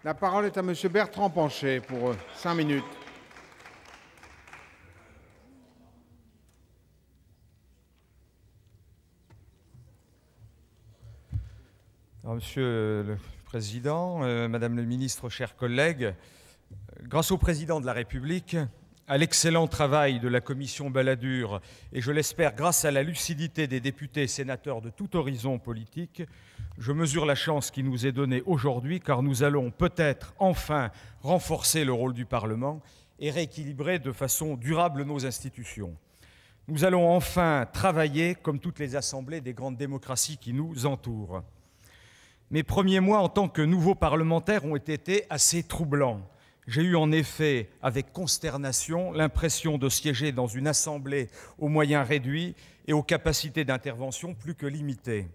La parole est à Monsieur Bertrand Pancher pour 5 minutes. Alors, Monsieur le Président, Madame le Ministre, chers collègues, grâce au Président de la République, à l'excellent travail de la Commission Balladur et, je l'espère, grâce à la lucidité des députés et sénateurs de tout horizon politique, je mesure la chance qui nous est donnée aujourd'hui, car nous allons peut-être enfin renforcer le rôle du Parlement et rééquilibrer de façon durable nos institutions. Nous allons enfin travailler comme toutes les assemblées des grandes démocraties qui nous entourent. Mes premiers mois en tant que nouveau parlementaire ont été assez troublants. J'ai eu en effet, avec consternation, l'impression de siéger dans une assemblée aux moyens réduits et aux capacités d'intervention plus que limitées.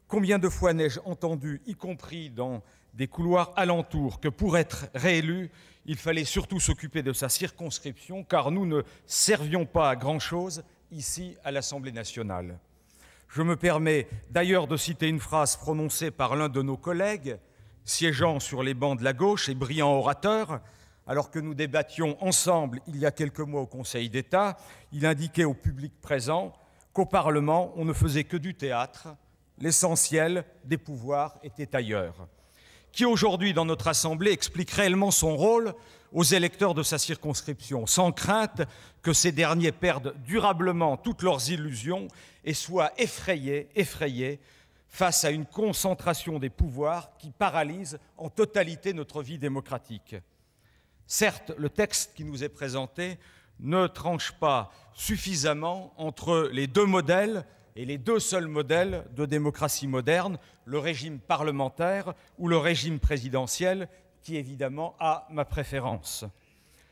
Combien de fois n'ai-je entendu, y compris dans des couloirs alentours, que pour être réélu, il fallait surtout s'occuper de sa circonscription, car nous ne servions pas à grand-chose ici à l'Assemblée nationale. Je me permets d'ailleurs de citer une phrase prononcée par l'un de nos collègues, siégeant sur les bancs de la gauche et brillant orateur, alors que nous débattions ensemble il y a quelques mois au Conseil d'État. Il indiquait au public présent qu'au Parlement, on ne faisait que du théâtre, l'essentiel des pouvoirs était ailleurs. Qui aujourd'hui, dans notre Assemblée, explique réellement son rôle aux électeurs de sa circonscription, sans crainte que ces derniers perdent durablement toutes leurs illusions et soient effrayés face à une concentration des pouvoirs qui paralyse en totalité notre vie démocratique. Certes, le texte qui nous est présenté ne tranche pas suffisamment entre les deux modèles et les deux seuls modèles de démocratie moderne, le régime parlementaire ou le régime présidentiel, qui évidemment a ma préférence.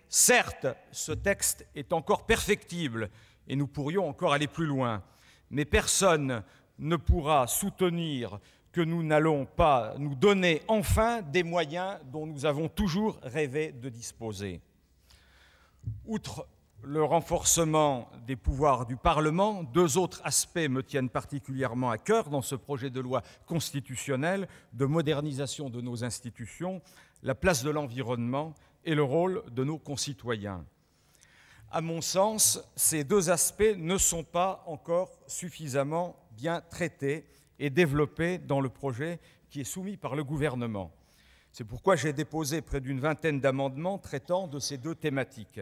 Certes, ce texte est encore perfectible et nous pourrions encore aller plus loin, mais personne ne pourra soutenir que nous n'allons pas nous donner enfin des moyens dont nous avons toujours rêvé de disposer. Outre le renforcement des pouvoirs du Parlement, deux autres aspects me tiennent particulièrement à cœur dans ce projet de loi constitutionnelle de modernisation de nos institutions, la place de l'environnement et le rôle de nos concitoyens. À mon sens, ces deux aspects ne sont pas encore suffisamment bien traités et développés dans le projet qui est soumis par le gouvernement. C'est pourquoi j'ai déposé près d'une vingtaine d'amendements traitant de ces deux thématiques.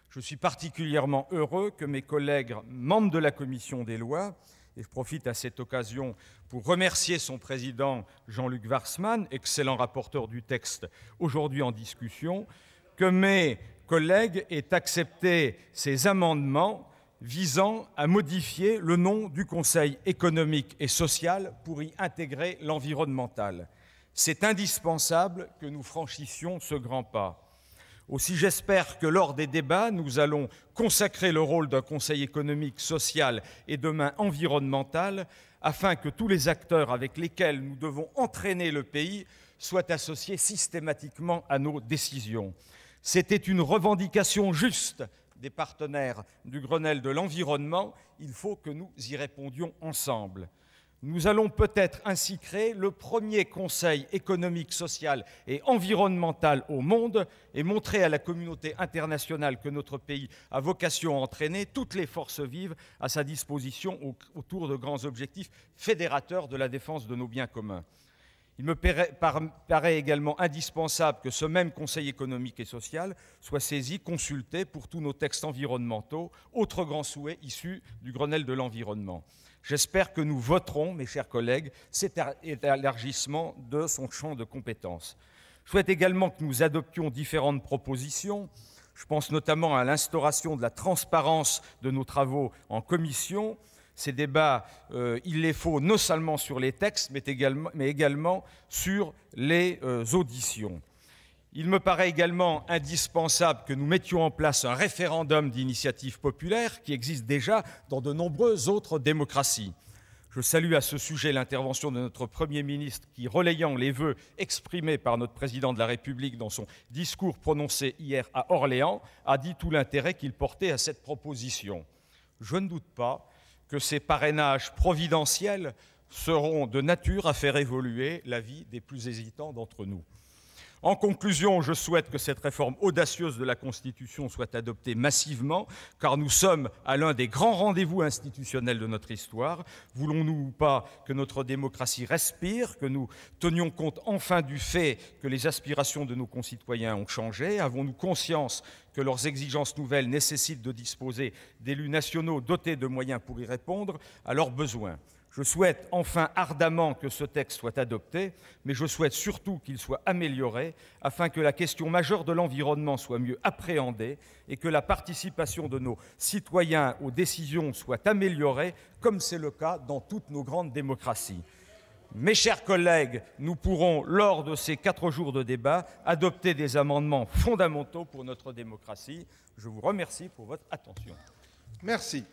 Je suis particulièrement heureux que mes collègues membres de la Commission des lois, et je profite à cette occasion pour remercier son président Jean-Luc Warsmann, excellent rapporteur du texte aujourd'hui en discussion, que mes collègues aient accepté ces amendements visant à modifier le nom du Conseil économique et social pour y intégrer l'environnemental. C'est indispensable que nous franchissions ce grand pas. Aussi, j'espère que lors des débats, nous allons consacrer le rôle d'un Conseil économique, social et demain environnemental, afin que tous les acteurs avec lesquels nous devons entraîner le pays soient associés systématiquement à nos décisions. C'était une revendication juste des partenaires du Grenelle de l'environnement. Il faut que nous y répondions ensemble. Nous allons peut-être ainsi créer le premier Conseil économique, social et environnemental au monde et montrer à la communauté internationale que notre pays a vocation à entraîner toutes les forces vives à sa disposition autour de grands objectifs fédérateurs de la défense de nos biens communs. Il me paraît également indispensable que ce même Conseil économique et social soit saisi, consulté pour tous nos textes environnementaux, autre grand souhait issu du Grenelle de l'environnement. J'espère que nous voterons, mes chers collègues, cet élargissement de son champ de compétences. Je souhaite également que nous adoptions différentes propositions. Je pense notamment à l'instauration de la transparence de nos travaux en commission. Ces débats, il les faut non seulement sur les textes, mais également sur les auditions. Il me paraît également indispensable que nous mettions en place un référendum d'initiative populaire qui existe déjà dans de nombreuses autres démocraties. Je salue à ce sujet l'intervention de notre Premier ministre qui, relayant les vœux exprimés par notre Président de la République dans son discours prononcé hier à Orléans, a dit tout l'intérêt qu'il portait à cette proposition. Je ne doute pas que ces parrainages providentiels seront de nature à faire évoluer la vie des plus hésitants d'entre nous. En conclusion, je souhaite que cette réforme audacieuse de la Constitution soit adoptée massivement, car nous sommes à l'un des grands rendez-vous institutionnels de notre histoire. Voulons-nous pas que notre démocratie respire, que nous tenions compte enfin du fait que les aspirations de nos concitoyens ont changé? Avons-nous conscience que leurs exigences nouvelles nécessitent de disposer d'élus nationaux dotés de moyens pour y répondre à leurs besoins? Je souhaite enfin ardemment que ce texte soit adopté, mais je souhaite surtout qu'il soit amélioré afin que la question majeure de l'environnement soit mieux appréhendée et que la participation de nos citoyens aux décisions soit améliorée, comme c'est le cas dans toutes nos grandes démocraties. Mes chers collègues, nous pourrons, lors de ces 4 jours de débat, adopter des amendements fondamentaux pour notre démocratie. Je vous remercie pour votre attention. Merci.